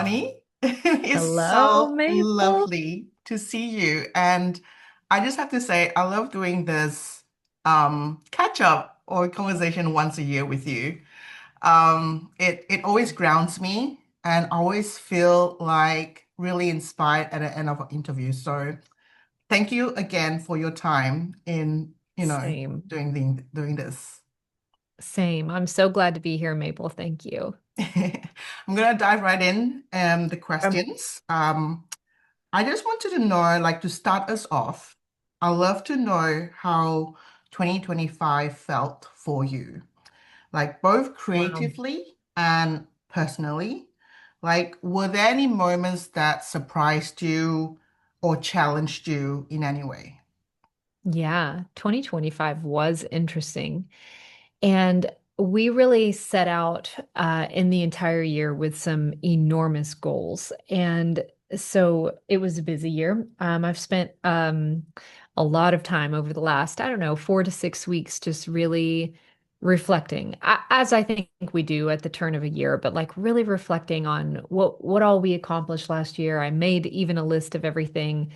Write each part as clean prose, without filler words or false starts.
Connie. It's Hello, so Mable. lovely to see you. And I just have to say, I love doing this catch up or conversation once a year with you. It always grounds me and I always feel like really inspired at the end of an interview. So thank you again for your time in, Same. doing this. Same. I'm so glad to be here, Mable. Thank you. I'm gonna dive right in the Um, questions. I just wanted to know, like to start us off, I'd love to know how 2025 felt for you, like both wow. creatively and personally. Like, were there any moments that surprised you or challenged you in any way? Yeah, 2025 was interesting. And we really set out in the entire year with some enormous goals. And so it was a busy year. I've spent a lot of time over the last, I don't know, 4 to 6 weeks just really reflecting, as I think we do at the turn of a year, but like really reflecting on what all we accomplished last year. I made even a list of everything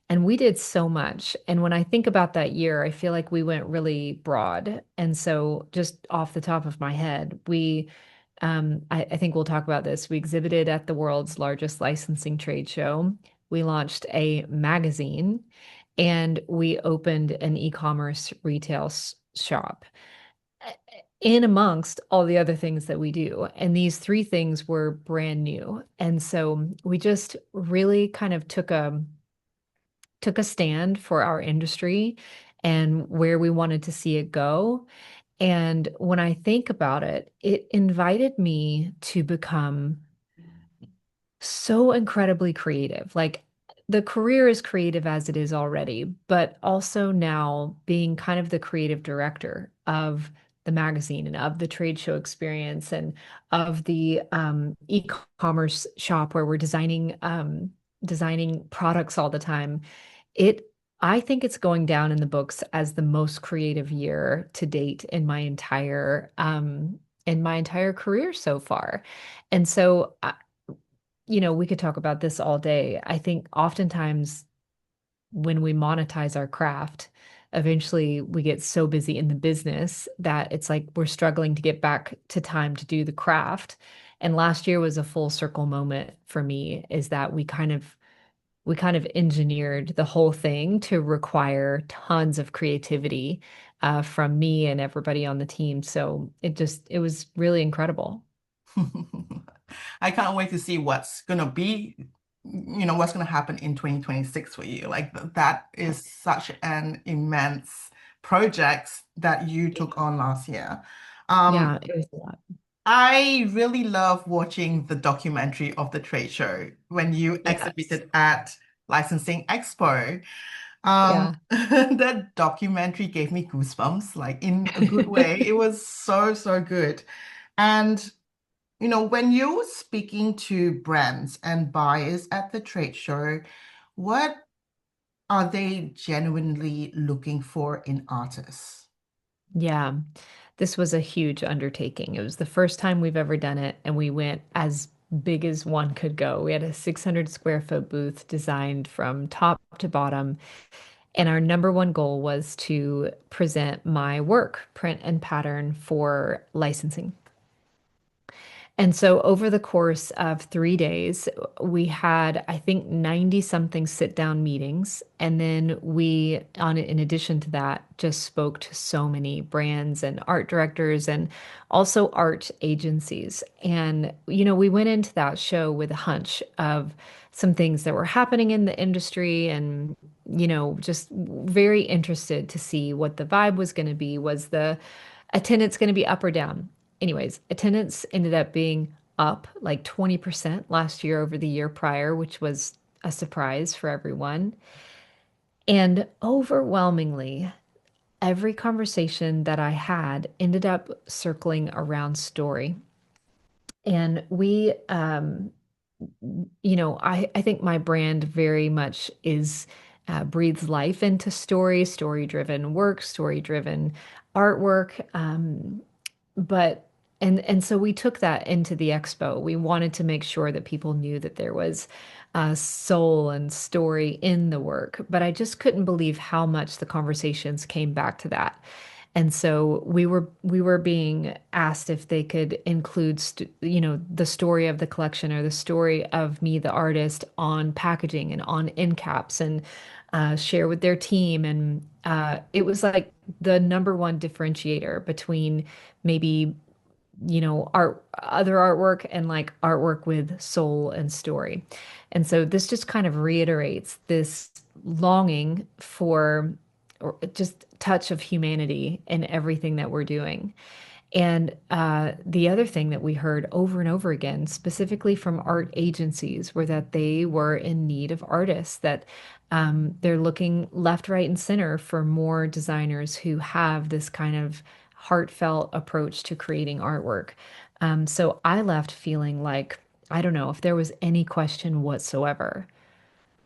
and we did so much. And when I think about that year, I feel like we went really broad. And so, just off the top of my head, I think we'll talk about this. We exhibited at the world's largest licensing trade show. We launched a magazine and we opened an e-commerce retail shop in amongst all the other things that we do. And these three things were brand new. And so we just really kind of took a stand for our industry and where we wanted to see it go. And when I think about it, it invited me to become so incredibly creative. Like the career is creative as it is already, but also now being kind of the creative director of the magazine and of the trade show experience and of the e-commerce shop where we're designing products all the time. It I think it's going down in the books as the most creative year to date in my entire career so far. And so we could talk about this all day. I think oftentimes when we monetize our craft, eventually we get so busy in the business that it's like we're struggling to get back to time to do the craft. And last year was a full circle moment for me, is that we kind of engineered the whole thing to require tons of creativity from me and everybody on the team. So it was really incredible. I can't wait to see what's gonna be, what's gonna happen in 2026 for you. Like that is such an immense project that you took on last year. Um, Yeah, it was a lot. I really love watching the documentary of the trade show when you Yes. exhibited at Licensing Expo. Yeah. That documentary gave me goosebumps, like in a good way. It was so, so good. And when you're speaking to brands and buyers at the trade show, what are they genuinely looking for in artists? Yeah, this was a huge undertaking. It was the first time we've ever done it, and we went as big as one could go. We had a 600 square foot booth designed from top to bottom, and our number one goal was to present my work, print and pattern for licensing. And so over the course of 3 days, we had, I think, 90 something sit down meetings. And then in addition to that, just spoke to so many brands and art directors and also art agencies. And, we went into that show with a hunch of some things that were happening in the industry and, just very interested to see what the vibe was going to be. Was the attendance going to be up or down? Anyways, attendance ended up being up like 20% last year over the year prior, which was a surprise for everyone. And overwhelmingly, every conversation that I had ended up circling around story. And I think my brand very much breathes life into story driven work, story driven artwork. But And so we took that into the expo. We wanted to make sure that people knew that there was soul and story in the work, but I just couldn't believe how much the conversations came back to that. And so we were being asked if they could include the story of the collection or the story of me, the artist, on packaging and on end caps and share with their team. And it was like the number one differentiator between maybe other artwork and like artwork with soul and story. And so this just kind of reiterates this longing for or just touch of humanity in everything that we're doing. And the other thing that we heard over and over again, specifically from art agencies, were that they were in need of artists, that they're looking left, right, and center for more designers who have this kind of heartfelt approach to creating artwork. So I left feeling like, I don't know if there was any question whatsoever.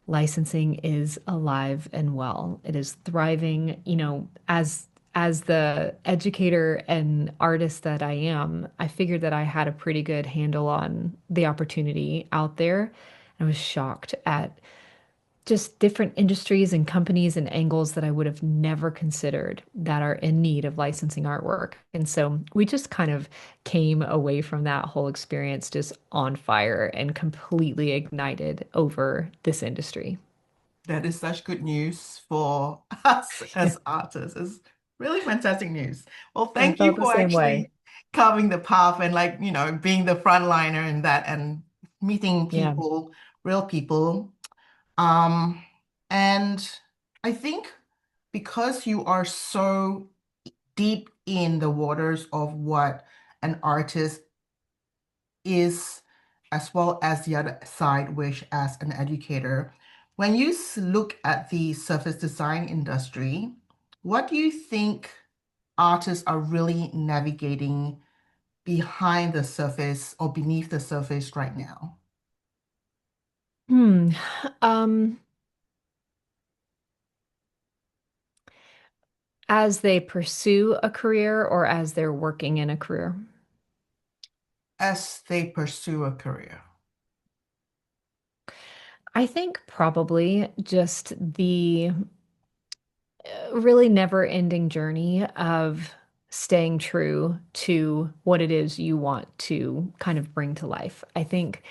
Licensing is alive and well. It is thriving, as the educator and artist that I am, I figured that I had a pretty good handle on the opportunity out there. I was shocked at just different industries and companies and angles that I would have never considered that are in need of licensing artwork. And so we just kind of came away from that whole experience just on fire and completely ignited over this industry. That is such good news for us as artists. It's really fantastic news. Well, I thank you felt the for same way. actually carving the path and like, being the frontliner in that and meeting Yeah. people, real people. Um, and I think because you are so deep in the waters of what an artist is, as well as the other side, which as an educator, when you look at the surface design industry, what do you think artists are really navigating behind the surface or beneath the surface right now? Hmm. Um, as they pursue a career or as they're working in a career? As they pursue a career. I think probably just the really never-ending journey of staying true to what it is you want to kind of bring to life. I think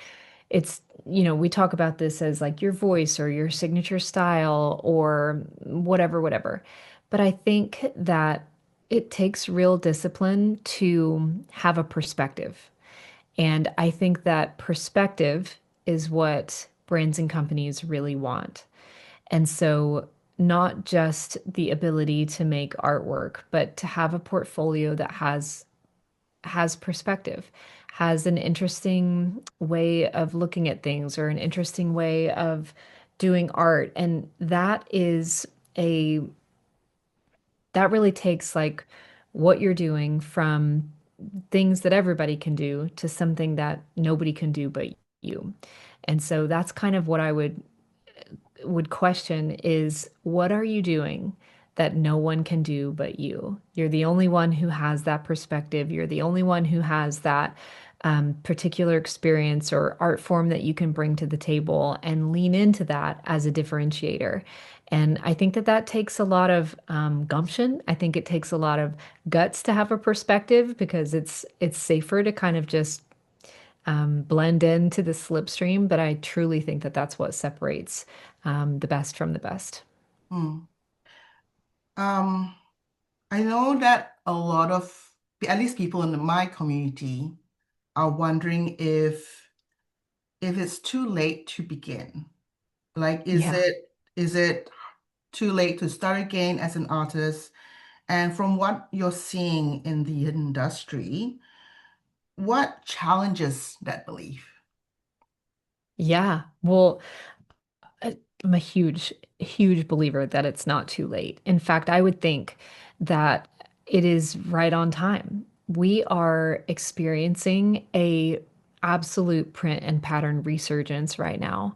we talk about this as like your voice or your signature style or whatever, whatever. But I think that it takes real discipline to have a perspective. And I think that perspective is what brands and companies really want. And so, not just the ability to make artwork, but to have a portfolio that has perspective, has an interesting way of looking at things or an interesting way of doing art. And a that really takes like what you're doing from things that everybody can do to something that nobody can do but you. And so that's kind of what I would question is what are you doing that no one can do but you? You're the only one who has that perspective. You're the only one who has that particular experience or art form that you can bring to the table and lean into that as a differentiator. And I think that that takes a lot of gumption. I think it takes a lot of guts to have a perspective because it's safer to kind of just blend into the slipstream, but I truly think that that's what separates the best from the best. Hmm. Um, I know that a lot of, at least people in my community, are wondering if it's too late to begin. Like, Yeah. is it too late to start again as an artist? And from what you're seeing in the industry, what challenges that belief? Yeah. Well, I'm a huge, huge believer that it's not too late. In fact, I would think that it is right on time. We are experiencing a absolute print and pattern resurgence right now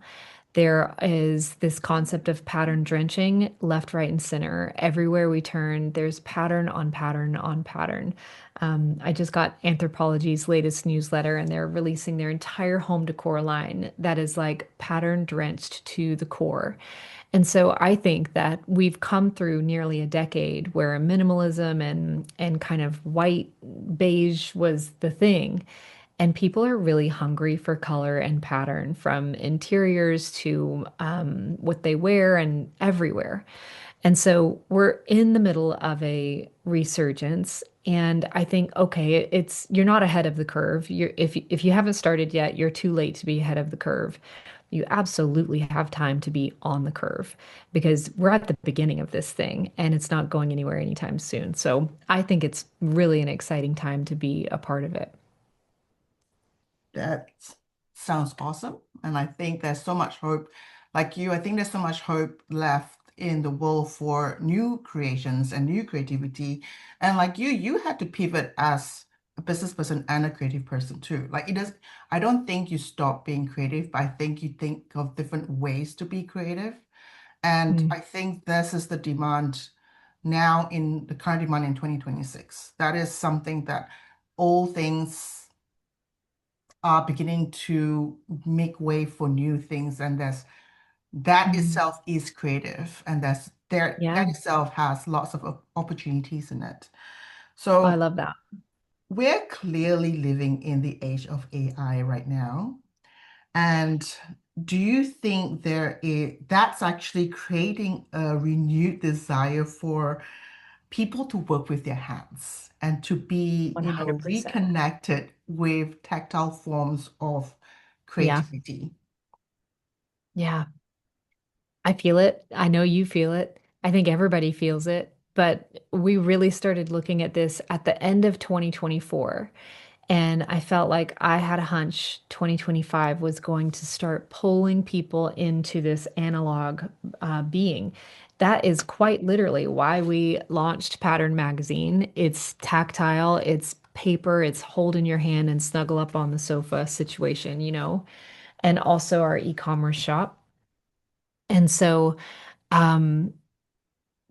There is this concept of pattern drenching left, right, and center. Everywhere we turn, there's pattern on pattern on pattern. I just got Anthropologie's latest newsletter, and they're releasing their entire home decor line that is like pattern drenched to the core. And so I think that we've come through nearly a decade where minimalism and kind of white beige was the thing. And people are really hungry for color and pattern from interiors to what they wear and everywhere. And so we're in the middle of a resurgence. And I think, okay, it's you're not ahead of the curve. If you haven't started yet, you're too late to be ahead of the curve. You absolutely have time to be on the curve because we're at the beginning of this thing and it's not going anywhere anytime soon. So I think it's really an exciting time to be a part of it. That sounds awesome. And I think there's so much hope. Like you, I think there's so much hope left in the world for new creations and new creativity. And like you had to pivot as a business person and a creative person too. Like it does, I don't think you stop being creative, but I think you think of different ways to be creative. And Mm. I think this is the demand now in the current demand in 2026. That is something that all things are beginning to make way for new things, and that Mm. itself is creative, and that Yeah, itself has lots of opportunities in it. I So love that. we're clearly living in the age of AI right now. And do you think that's actually creating a renewed desire for people to work with their hands and to be, 100%. reconnected with tactile forms of Yeah. creativity? Yeah. I feel it. I know you feel it. I think everybody feels it. But we really started looking at this at the end of 2024. And I felt like I had a hunch 2025 was going to start pulling people into this analog being. That is quite literally why we launched Pattern Magazine. It's tactile, it's paper, it's hold in your hand and snuggle up on the sofa situation, and also our e-commerce shop. And so, um,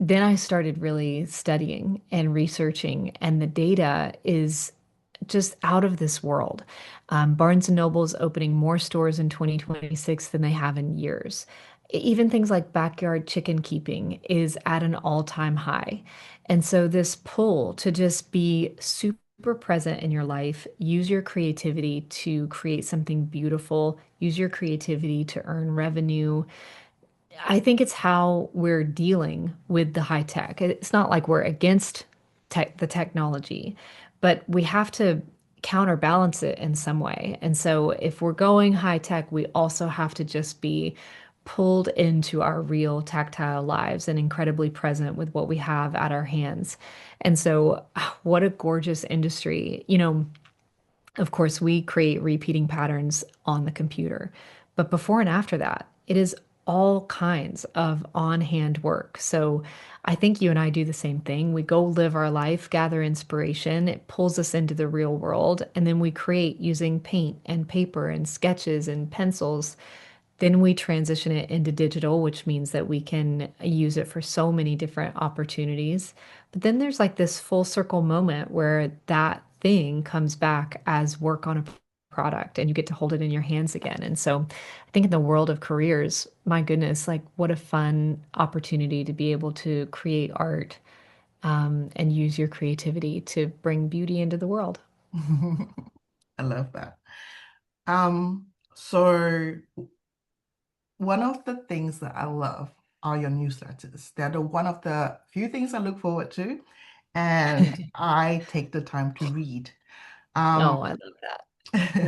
then I started really studying and researching, and the data is just out of this world. Barnes& and Noble's opening more stores in 2026 than they have in years. Even things like backyard chicken keeping is at an all-time high. And so this pull to just be super present in your life, use your creativity to create something beautiful, use your creativity to earn revenue, I think it's how we're dealing with the high tech. It's not like we're against the technology, but we have to counterbalance it in some way. And so if we're going high tech, we also have to just be pulled into our real tactile lives and incredibly present with what we have at our hands. And so, what a gorgeous industry. Of course, we create repeating patterns on the computer. But before and after that, it is all kinds of on-hand work. So I think you and I do the same thing. We go live our life, gather inspiration, it pulls us into the real world, and then we create using paint and paper and sketches and pencils. Then we transition it into digital, which means that we can use it for so many different opportunities. But then there's like this full circle moment where that thing comes back as work on a product and you get to hold it in your hands again. And so I think in the world of careers, my goodness, like what a fun opportunity to be able to create art and use your creativity to bring beauty into the world. I love that. So one of the things that I love are your newsletters. They're one of the few things I look forward to, and I take the time to read. Um, Oh, I love that.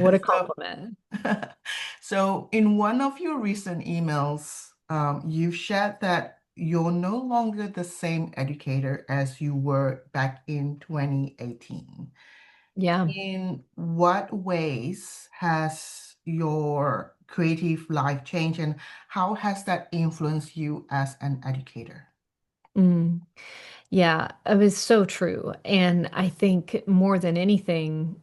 What a so, compliment. so in one of your recent emails, you've shared that you're no longer the same educator as you were back in 2018. Yeah. In what ways has your creative life changed, and how has that influenced you as an educator? Mm. Yeah, it was so true. And I think more than anything,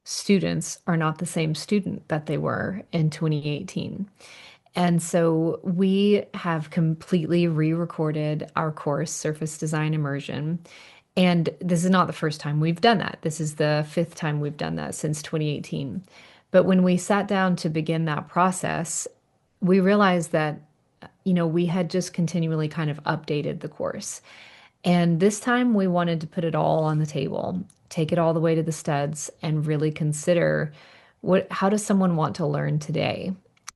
students are not the same student that they were in 2018. And so we have completely re-recorded our course, Surface Design Immersion. And this is not the first time we've done that. This is the fifth time we've done that since 2018. But when we sat down to begin that process, we realized that, we had just continually kind of updated the course. And this time we wanted to put it all on the table, take it all the way to the studs, and really consider how does someone want to learn today?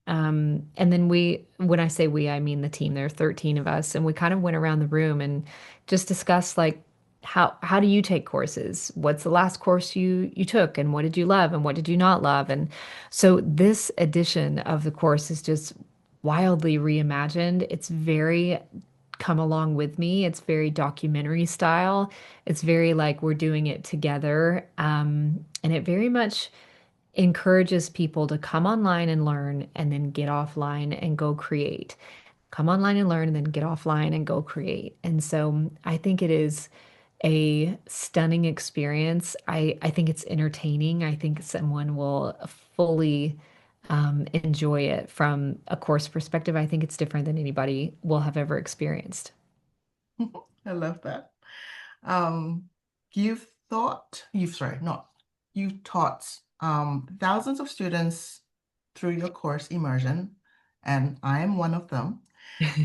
And then when I say we, I mean the team. There are 13 of us, and we kind of went around the room and just discussed like how do you take courses? What's the last course you took, and what did you love, and what did you not love? And so this edition of the course is just wildly reimagined. It's very come along with me. It's very documentary style. It's very like we're doing it together. And it very much encourages people to come online and learn and then get offline and go create. Come online and learn and then get offline and go create. And so I think it is a stunning experience. I think it's entertaining. I think someone will fully enjoy it from a course perspective. I think it's different than anybody will have ever experienced. I love that. Um, you've taught thousands of students through your course Immersion, and I am one of them,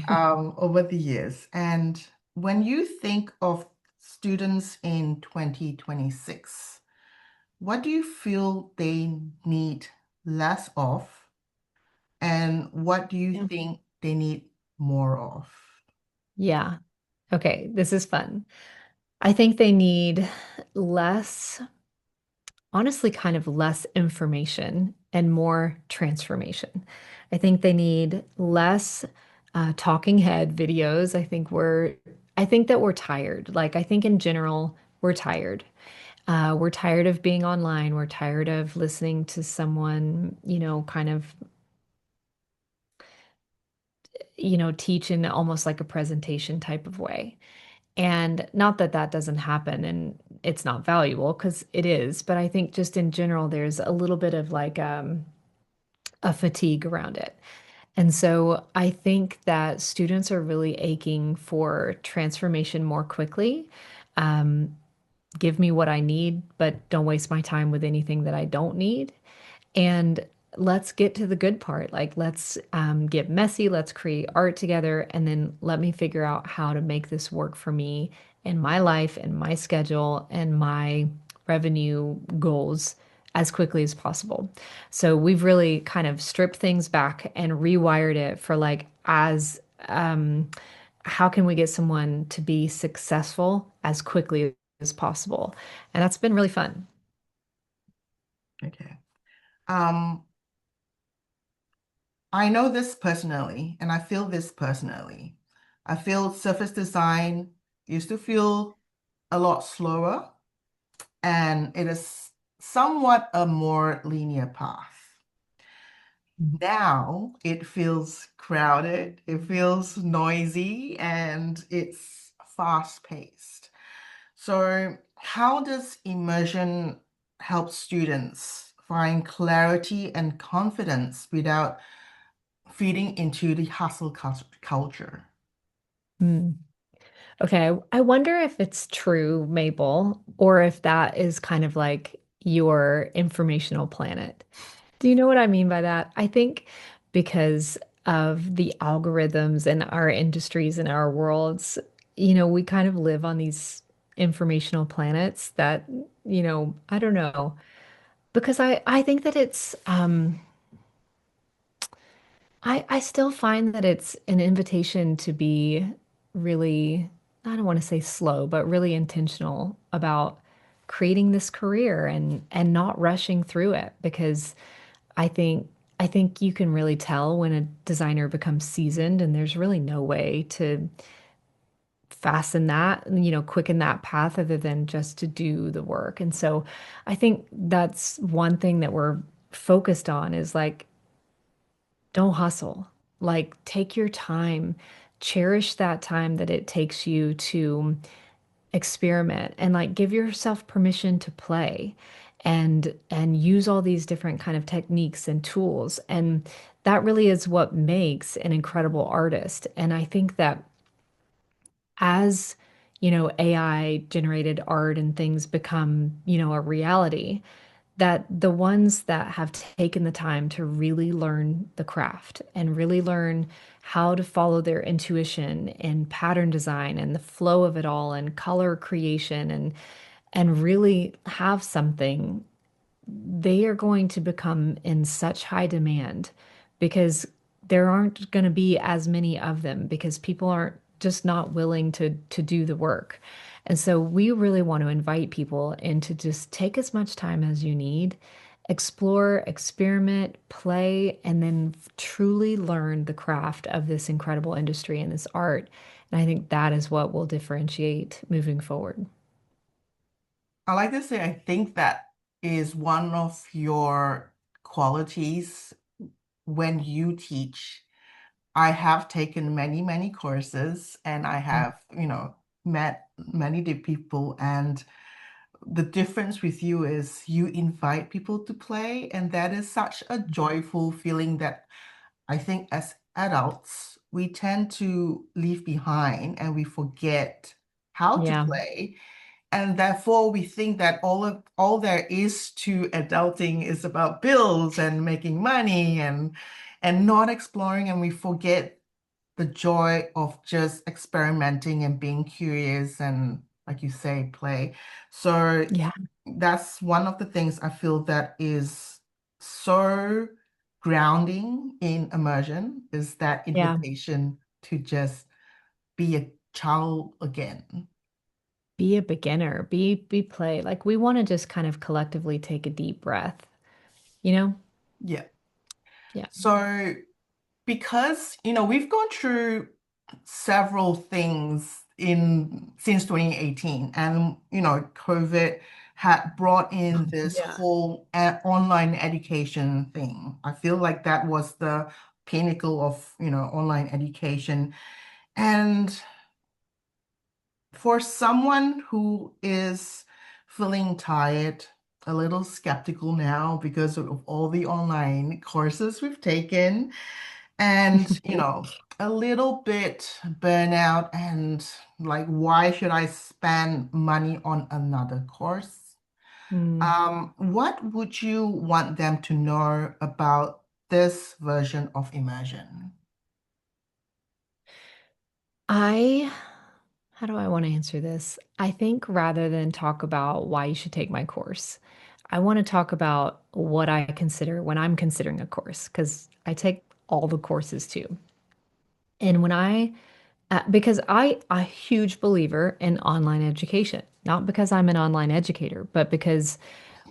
over the years. And when you think of students in 2026, what do you feel they need less of, and what do you Yeah. think they need more of? Yeah. Okay, this is fun. I think they need less, honestly, kind of less information and more transformation. I think they need less talking head videos. I think that we're tired. Like, I think in general, we're tired. We're tired of being online. We're tired of listening to someone, kind of, teach in almost like a presentation type of way. And not that that doesn't happen and it's not valuable because it is, but I think just in general, there's a little bit of like a fatigue around it. And so I think that students are really aching for transformation more quickly. Um, Give me what I need, but don't waste my time with anything that I don't need. And let's get to the good part. Like, let's get messy, let's create art together, and then let me figure out how to make this work for me in my life and my schedule and my revenue goals as quickly as possible. So we've really kind of stripped things back and rewired it for like as how can we get someone to be successful as quickly as possible? And that's been really fun. Okay. Um, I know this personally, and I feel this personally. I feel surface design used to feel a lot slower, and it is somewhat a more linear path. Now it feels crowded, it feels noisy, and it's fast-paced. So, how does immersion help students find clarity and confidence without feeding into the culture? Mm. Okay, I wonder if it's true, Mabel, or if that is kind of like your informational planet. Do you know what I mean by that? I think because of the algorithms in our industries and our worlds, we kind of live on these informational planets that, I don't know. Because I think that it's I still find that it's an invitation to be really, I don't want to say slow, but really intentional about creating this career and not rushing through it because I think I think you can really tell when a designer becomes seasoned and there's really no way to fasten that, quicken that path other than just to do the work. And so I think that's one thing that we're focused on is like don't hustle. Like, take your time, cherish that time that it takes you to experiment and like give yourself permission to play. and use all these different kind of techniques and tools. And that really is what makes an incredible artist. And I think that as, AI generated art and things become, a reality, that the ones that have taken the time to really learn the craft and really learn how to follow their intuition in pattern design and the flow of it all and color creation and really have something, they are going to become in such high demand because there aren't going to be as many of them because people aren't just not willing to do the work. And so we really want to invite people in to just take as much time as you need, explore, experiment, play, and then truly learn the craft of this incredible industry and this art. And I think that is what will differentiate moving forward. I like to say, I think that is one of your qualities when you teach. I have taken many, many courses and I have, met many people. And the difference with you is you invite people to play. And that is such a joyful feeling that I think as adults, we tend to leave behind and we forget how to Yeah. play. And therefore, we think that all there is to adulting is about bills and making money and not exploring, and we forget the joy of just experimenting and being curious and, like you say, play. So Yeah. that's one of the things I feel that is so grounding in immersion is that Yeah. invitation to just be a child again. Be a beginner, be play. Like we want to just kind of collectively take a deep breath, you know? Yeah. Yeah. So because, we've gone through several things in since 2018 and, COVID had brought in this Yeah. whole online education thing. I feel like that was the pinnacle of, online education. And for someone who is feeling tired, a little skeptical now because of all the online courses we've taken, and, a little bit burnout and like, why should I spend money on another course? Mm. What would you want them to know about this version of immersion? I, how do I want to answer this? I think rather than talk about why you should take my course, I want to talk about what I consider when I'm considering a course, because I take all the courses too. And when because I'm a huge believer in online education, not because I'm an online educator, but because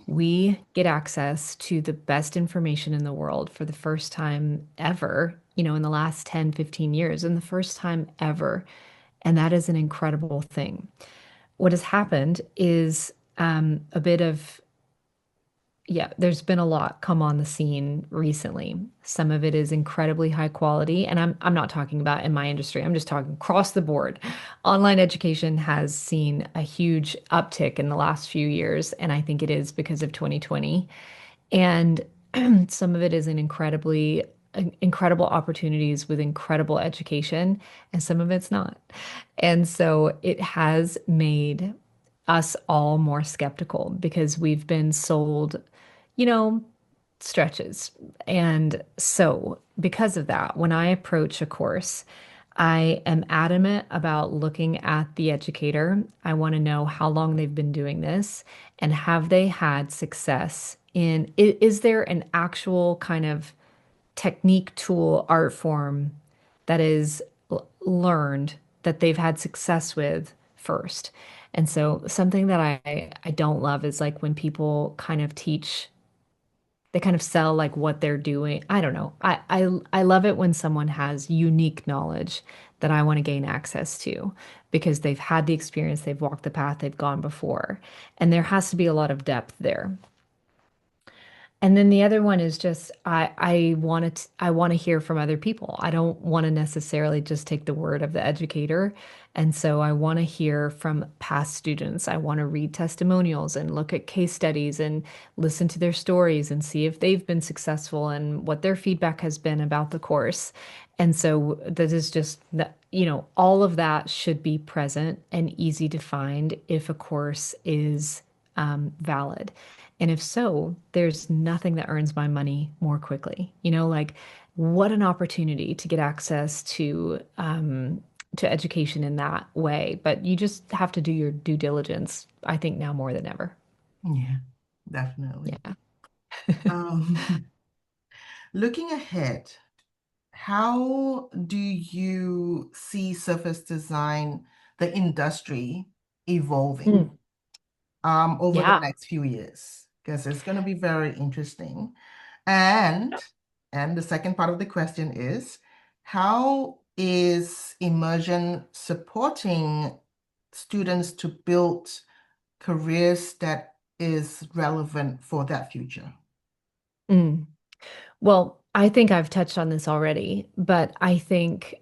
we get access to the best information in the world for the first time ever, in the last 10, 15 years, and the first time ever. And that is an incredible thing. What has happened is a bit of, yeah, there's been a lot come on the scene recently. Some of it is incredibly high quality, and I'm not talking about in my industry. I'm just talking across the board. Online education has seen a huge uptick in the last few years, and I think it is because of 2020. And some of it is incredible opportunities with incredible education, and some of it's not. And so it has made us all more skeptical because we've been sold, you know, stretches. And so, because of that, when I approach a course, I am adamant about looking at the educator. I want to know how long they've been doing this and have they had success in, is there an actual kind of technique, tool, art form that is learned that they've had success with first. And so something that I don't love is like when people kind of teach, they kind of sell like what they're doing. I don't know. I love it when someone has unique knowledge that I want to gain access to because they've had the experience, they've walked the path, they've gone before. And there has to be a lot of depth there. And then the other one is just I want to hear from other people. I don't want to necessarily just take the word of the educator. And so I want to hear from past students. I want to read testimonials and look at case studies and listen to their stories and see if they've been successful and what their feedback has been about the course. And so this is just that, all of that should be present and easy to find if a course is valid. And if so, there's nothing that earns my money more quickly. Like what an opportunity to get access to education in that way. But you just have to do your due diligence, I think now more than ever. Yeah, definitely. Yeah. Um, looking ahead, how do you see surface design, the industry, evolving Mm, over the yeah. next few years? Because it's going to be very interesting. And and the second part of the question is, how is immersion supporting students to build careers that is relevant for that future? Mm. Well, I think I've touched on this already, but I think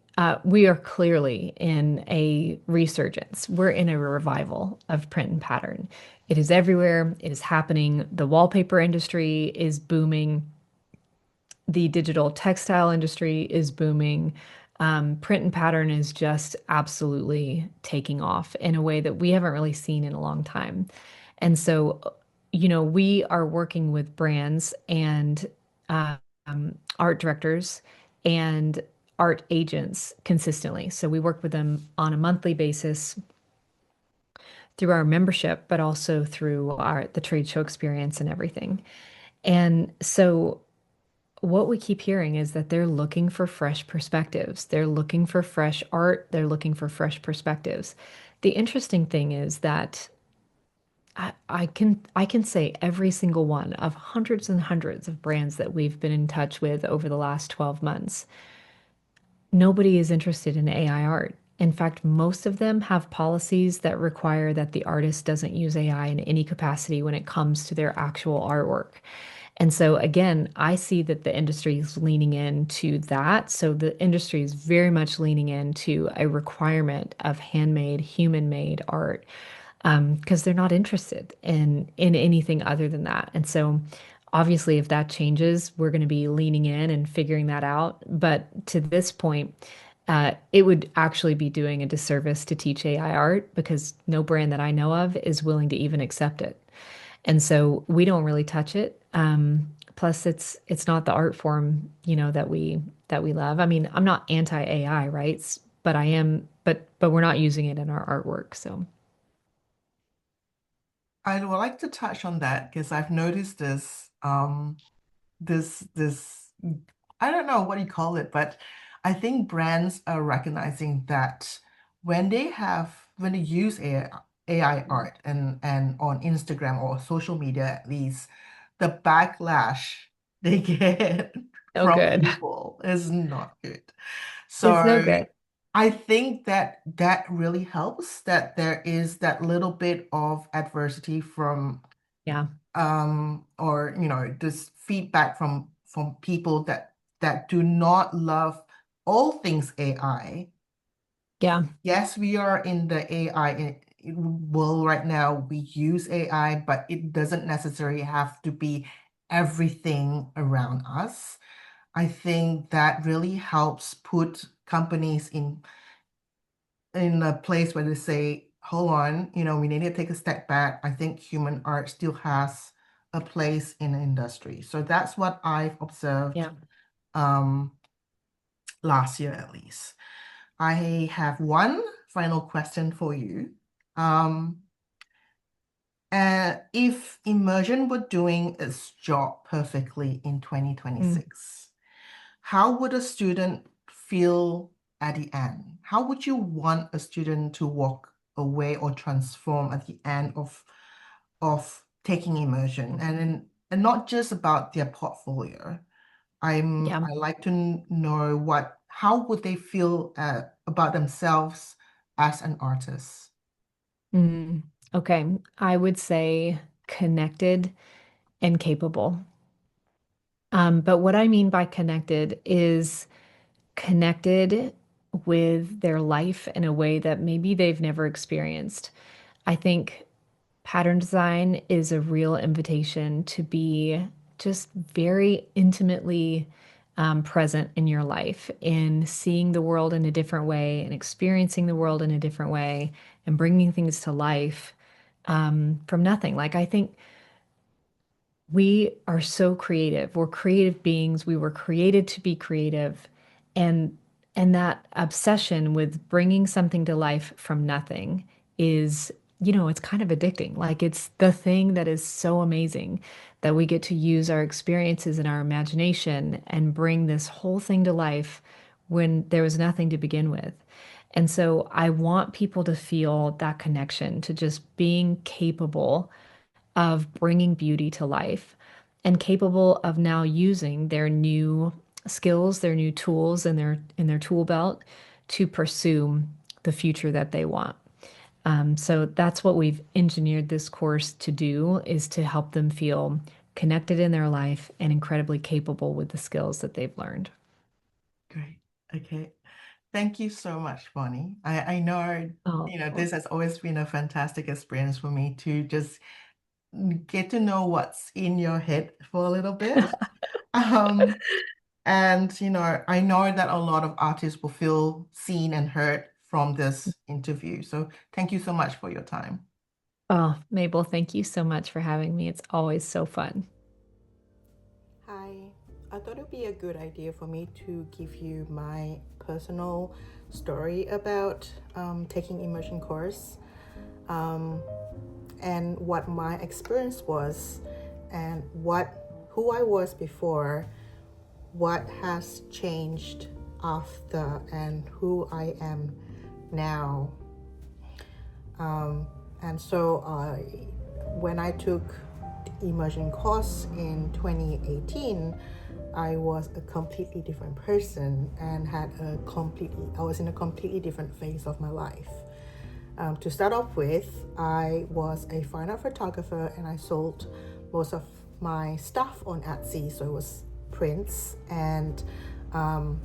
we are clearly in a resurgence. We're in a revival of print and pattern. It is everywhere. It is happening. The wallpaper industry is booming. The digital textile industry is booming. Print and pattern is just absolutely taking off in a way that we haven't really seen in a long time. And so, we are working with brands and art directors and art agents consistently. So we work with them on a monthly basis through our membership, but also through the trade show experience and everything. And so what we keep hearing is that they're looking for fresh perspectives. They're looking for fresh art. They're looking for fresh perspectives. The interesting thing is that I can say every single one of hundreds and hundreds of brands that we've been in touch with over the last 12 months, nobody is interested in AI art. In fact, most of them have policies that require that the artist doesn't use AI in any capacity when it comes to their actual artwork. And so again, I see that the industry is leaning into that. So the industry is very much leaning into a requirement of handmade, human-made art, because they're not interested in anything other than that. And so obviously, if that changes, we're going to be leaning in and figuring that out. But to this point, it would actually be doing a disservice to teach AI art because no brand that I know of is willing to even accept it. And so we don't really touch it. Plus, it's not the art form, that we love. I mean, I'm not anti-AI, right? But I am, but we're not using it in our artwork. So, I would like to touch on that because I've noticed this I don't know what you call it, but I think brands are recognizing that when they use AI art and on Instagram or social media at least, the backlash they get no from good. people is not good. It's no So good. I think that that really helps that there is that little bit of adversity from Yeah. or this feedback from people that do not love all things AI. Yeah. Yes, we are in the AI world right now. We use AI, but it doesn't necessarily have to be everything around us. I think that really helps put companies in a place where they say, hold on, we need to take a step back. I think human art still has a place in the industry. So that's what I've observed Yeah. um, last year at least. I have one final question for you. Um, if immersion were doing its job perfectly in Mm, 2026, how would a student feel at the end? How would you want a student to walk away or transform at the end of taking immersion? And not just about their portfolio. yeah. I like to know how would they feel about themselves as an artist? Okay. I would say connected and capable. But what I mean by connected is connected with their life in a way that maybe they've never experienced. I think pattern design is a real invitation to be just very intimately present in your life, in seeing the world in a different way and experiencing the world in a different way and bringing things to life from nothing. Like, I think we are so creative. We're creative beings. We were created to be creative. And that obsession with bringing something to life from nothing is, it's kind of addicting. Like, it's the thing that is so amazing that we get to use our experiences and our imagination and bring this whole thing to life when there was nothing to begin with. And so I want people to feel that connection to just being capable of bringing beauty to life and capable of now using their new skills, their new tools in their tool belt to pursue the future that they want. So that's what we've engineered this course to do, is to help them feel connected in their life and incredibly capable with the skills that they've learned. Great. Okay. Thank you so much, Bonnie. I know, Oh, this has always been a fantastic experience for me to just get to know what's in your head for a little bit. Um, and, I know that a lot of artists will feel seen and heard from this interview. So thank you so much for your time. oh, Mabel, thank you so much for having me. It's always so fun. Hi, I thought it would be a good idea for me to give you my personal story about taking immersion course, um, and what my experience was, and who I was before, what has changed after, and who I am now. Um, and so when I took immersion course in 2018, I was a completely different person and I was in a completely different phase of my life. To start off with, I was a fine art photographer and I sold most of my stuff on Etsy. So it was prints and um,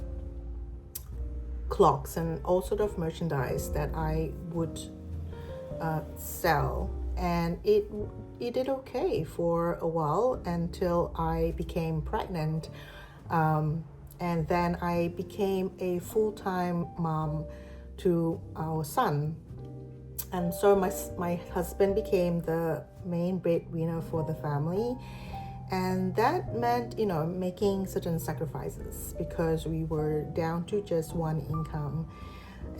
clocks and all sort of merchandise that I would sell, and it did okay for a while until I became pregnant, and then I became a full-time mom to our son, and so my husband became the main breadwinner for the family, and that meant making certain sacrifices because we were down to just one income,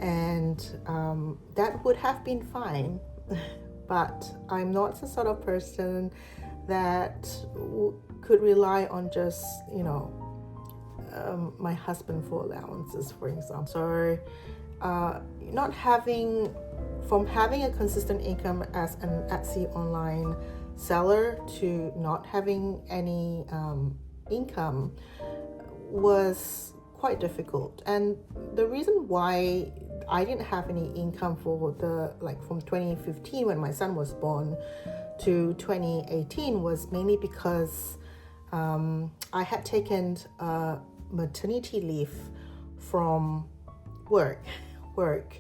and that would have been fine. But I'm not the sort of person that could rely on just my husband for allowances, for example. So not having from having a consistent income as an Etsy online seller to not having any income was quite difficult. And the reason why I didn't have any income for from 2015 when my son was born to 2018 was mainly because I had taken maternity leave from work work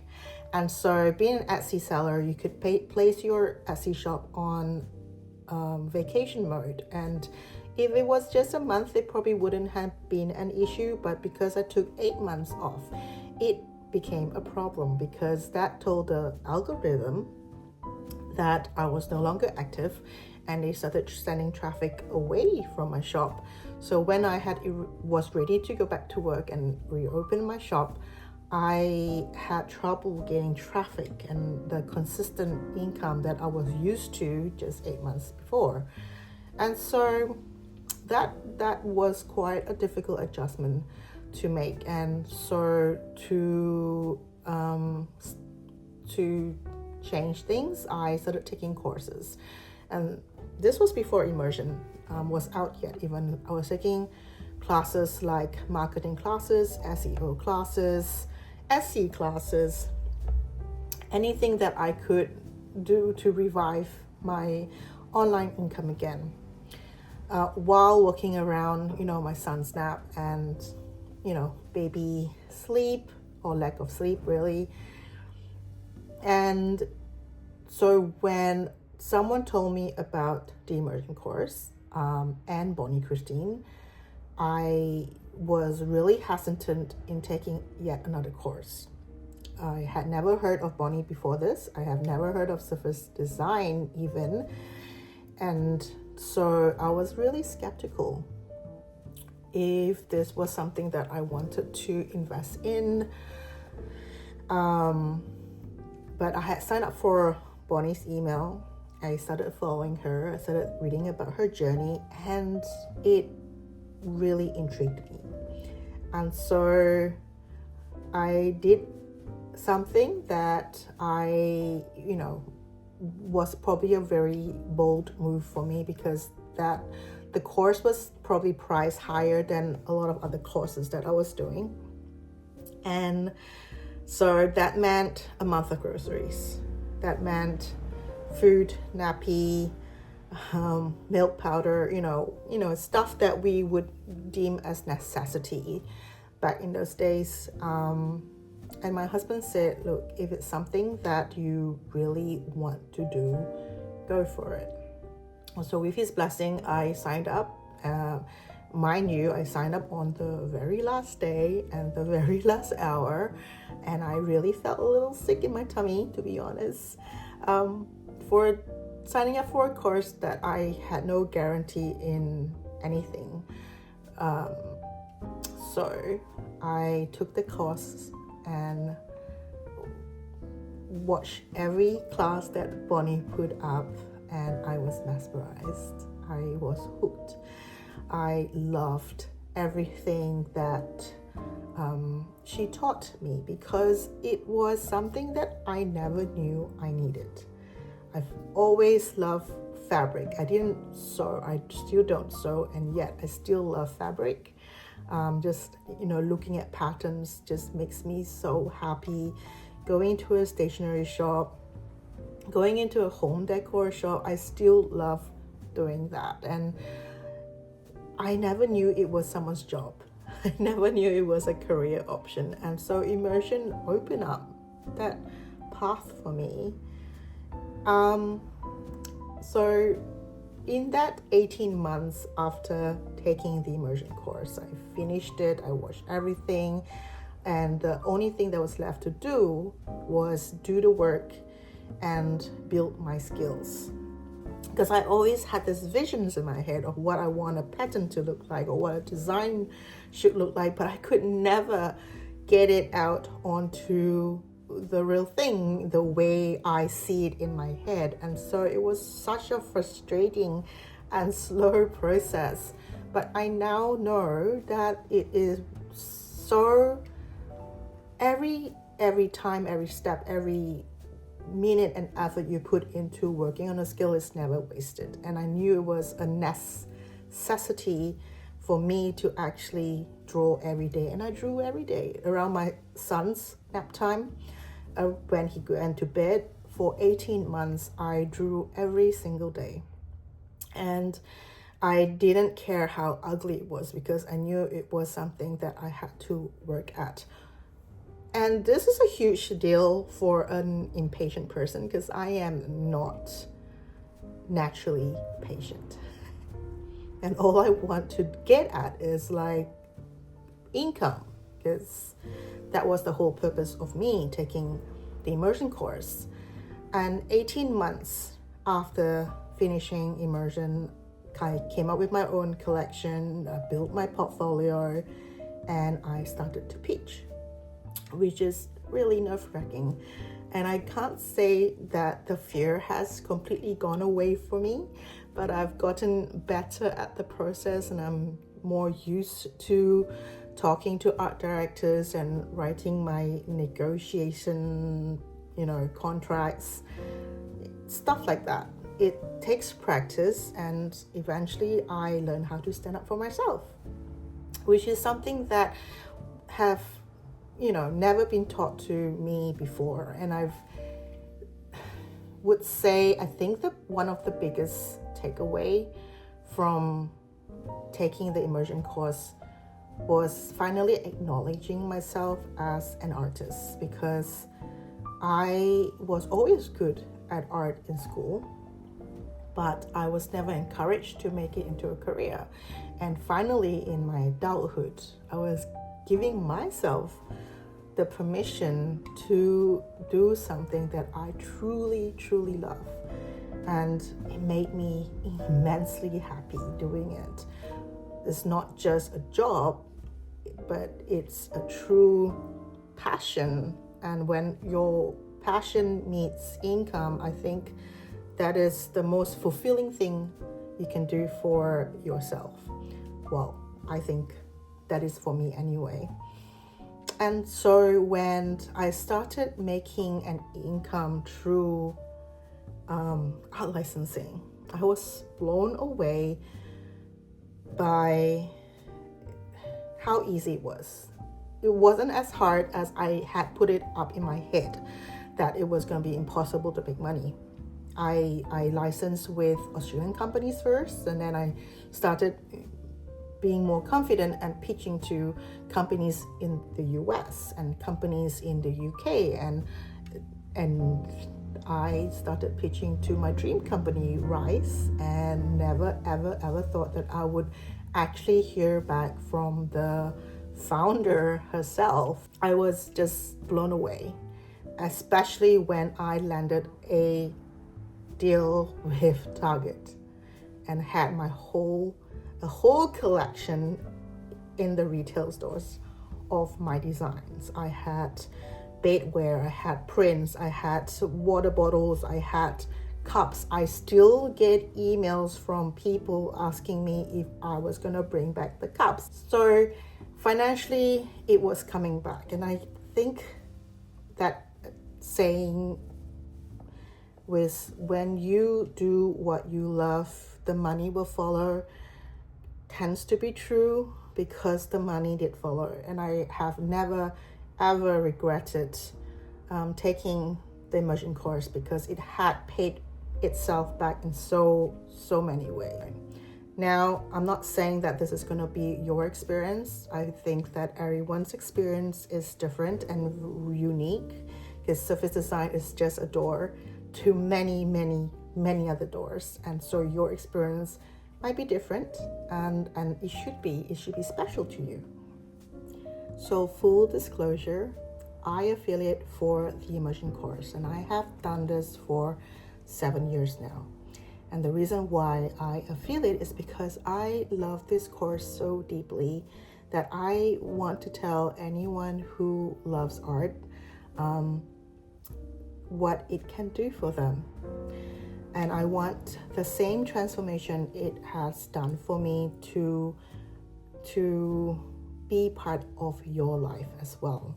and so being an Etsy seller, you could place your Etsy shop on vacation mode, and if it was just a month it probably wouldn't have been an issue, but because I took 8 months off, it became a problem because that told the algorithm that I was no longer active, and they started sending traffic away from my shop. So when was ready to go back to work and reopen my shop, I had trouble getting traffic and the consistent income that I was used to just 8 months before. And so that was quite a difficult adjustment to make. And so to change things, I started taking courses, and this was before Immersion was out yet. Even I was taking classes like marketing classes, SEO classes, SC classes, anything that I could do to revive my online income again. while walking around, my son's nap and, baby sleep or lack of sleep, really. And so when someone told me about the immersion course and Bonnie Christine, I was really hesitant in taking yet another course. I had never heard of Bonnie before this. I have never heard of surface design even. And so I was really skeptical if this was something that I wanted to invest in. But I had signed up for Bonnie's email. I started following her. I started reading about her journey, and it really intrigued me. And so I did something that was probably a very bold move for me, because the course was probably priced higher than a lot of other courses that I was doing. And so that meant a month of groceries. That meant food, nappy, milk powder, stuff that we would deem as necessity back in those days. And my husband said, look, if it's something that you really want to do, go for it. So with his blessing, I signed up. Mind you, I signed up on the very last day and the very last hour, and I really felt a little sick in my tummy, to be honest, for signing up for a course that I had no guarantee in anything. So I took the course and watched every class that Bonnie put up, and I was mesmerized. I was hooked. I loved everything that she taught me, because it was something that I never knew I needed. I've always loved fabric. I didn't sew. I still don't sew, and yet I still love fabric. Looking at patterns just makes me so happy. Going to a stationery shop, going into a home decor shop, I still love doing that. And I never knew it was someone's job. I never knew it was a career option. And so Immersion opened up that path for me. So in that 18 months after taking the Immersion course, I finished it, I watched everything, and the only thing that was left to do was do the work and build my skills. Because I always had these visions in my head of what I want a pattern to look like or what a design should look like, but I could never get it out onto the real thing the way I see it in my head. And so it was such a frustrating and slow process. But I now know that it is so every time, every step, every minute and effort you put into working on a skill is never wasted. And I knew it was a necessity for me to actually draw every day. And I drew every day around my son's nap time. When he went to bed for 18 months, I drew every single day. And I didn't care how ugly it was, because I knew it was something that I had to work at. And this is a huge deal for an impatient person, because I am not naturally patient. And all I want to get at is like income, because that was the whole purpose of me taking the Immersion course. And 18 months after finishing Immersion, I came up with my own collection, built my portfolio, and I started to pitch, which is really nerve-wracking. And I can't say that the fear has completely gone away for me, but I've gotten better at the process, and I'm more used to talking to art directors and writing my negotiation, contracts, stuff like that. It takes practice, and eventually I learned how to stand up for myself, which is something that have never been taught to me before. And I think that one of the biggest takeaway from taking the immersion course was finally acknowledging myself as an artist, because I was always good at art in school, but I was never encouraged to make it into a career. And finally, in my adulthood, I was giving myself the permission to do something that I truly, truly love. And it made me immensely happy doing it. It's not just a job, but it's a true passion. And when your passion meets income, I think that is the most fulfilling thing you can do for yourself. Well, I think that is for me anyway. And so when I started making an income through art licensing, I was blown away by how easy it was. It wasn't as hard as I had put it up in my head that it was going to be impossible to make money. I licensed with Australian companies first, and then I started being more confident and pitching to companies in the US and companies in the UK, and I started pitching to my dream company, Rise, and never ever thought that I would actually hear back from the founder herself. I was just blown away, especially when I landed a deal with Target and had a whole collection in the retail stores of my designs. I had bedware, I had prints, I had water bottles, I had cups. I still get emails from people asking me if I was gonna bring back the cups. So financially, it was coming back. And I think that saying with when you do what you love, the money will follow tends to be true, because the money did follow. And I have never ever regretted taking the immersion course, because it had paid itself back in so many ways. Now, I'm not saying that this is going to be your experience. I think that everyone's experience is different and unique, because surface design is just a door to many other doors. And so your experience might be different, and it should be special to you. So full disclosure, I affiliate for the immersion course, and I have done this for 7 years now. And the reason why I affiliate is because I love this course so deeply that I want to tell anyone who loves art what it can do for them. And I want the same transformation it has done for me to be part of your life as well.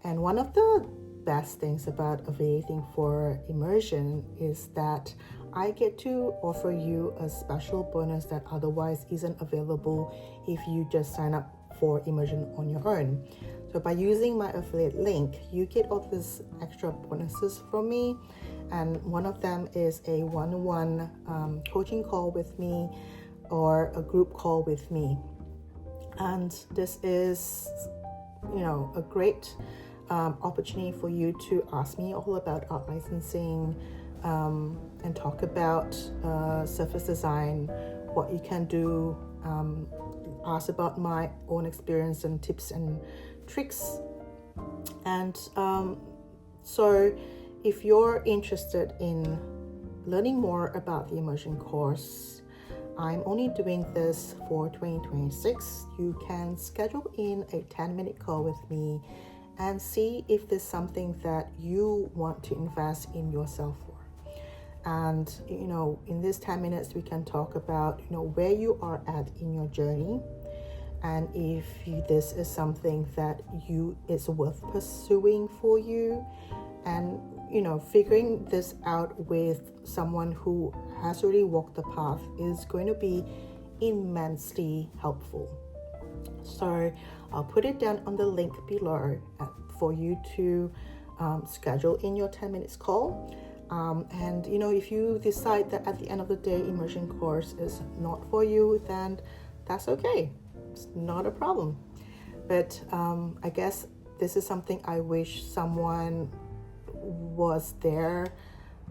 And one of the best things about affiliating for Immersion is that I get to offer you a special bonus that otherwise isn't available if you just sign up for Immersion on your own. So by using my affiliate link, you get all these extra bonuses from me. And one of them is a one-on-one coaching call with me, or a group call with me. And this is, a great opportunity for you to ask me all about art licensing, and talk about surface design, what you can do, ask about my own experience and tips and tricks. And so if you're interested in learning more about the immersion course, I'm only doing this for 2026. You can schedule in a 10-minute call with me and see if there's something that you want to invest in yourself for. And, in these 10 minutes, we can talk about, where you are at in your journey, and if this is something that is worth pursuing for you, and, figuring this out with someone who has already walked the path is going to be immensely helpful. So I'll put it down on the link below for you to schedule in your 10 minutes call. And if you decide that at the end of the day immersion course is not for you, then that's okay. It's not a problem. But I guess this is something I wish someone was there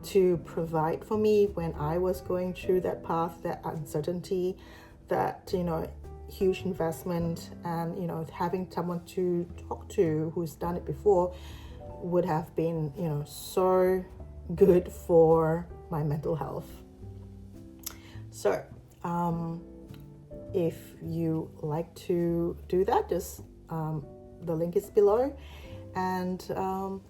to provide for me when I was going through that path, that uncertainty, that huge investment, and having someone to talk to who's done it before would have been so good for my mental health. So if you like to do that, just the link is below, and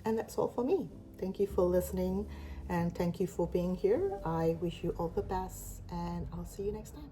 that's all for me. Thank you for listening, and thank you for being here. I wish you all the best, and I'll see you next time.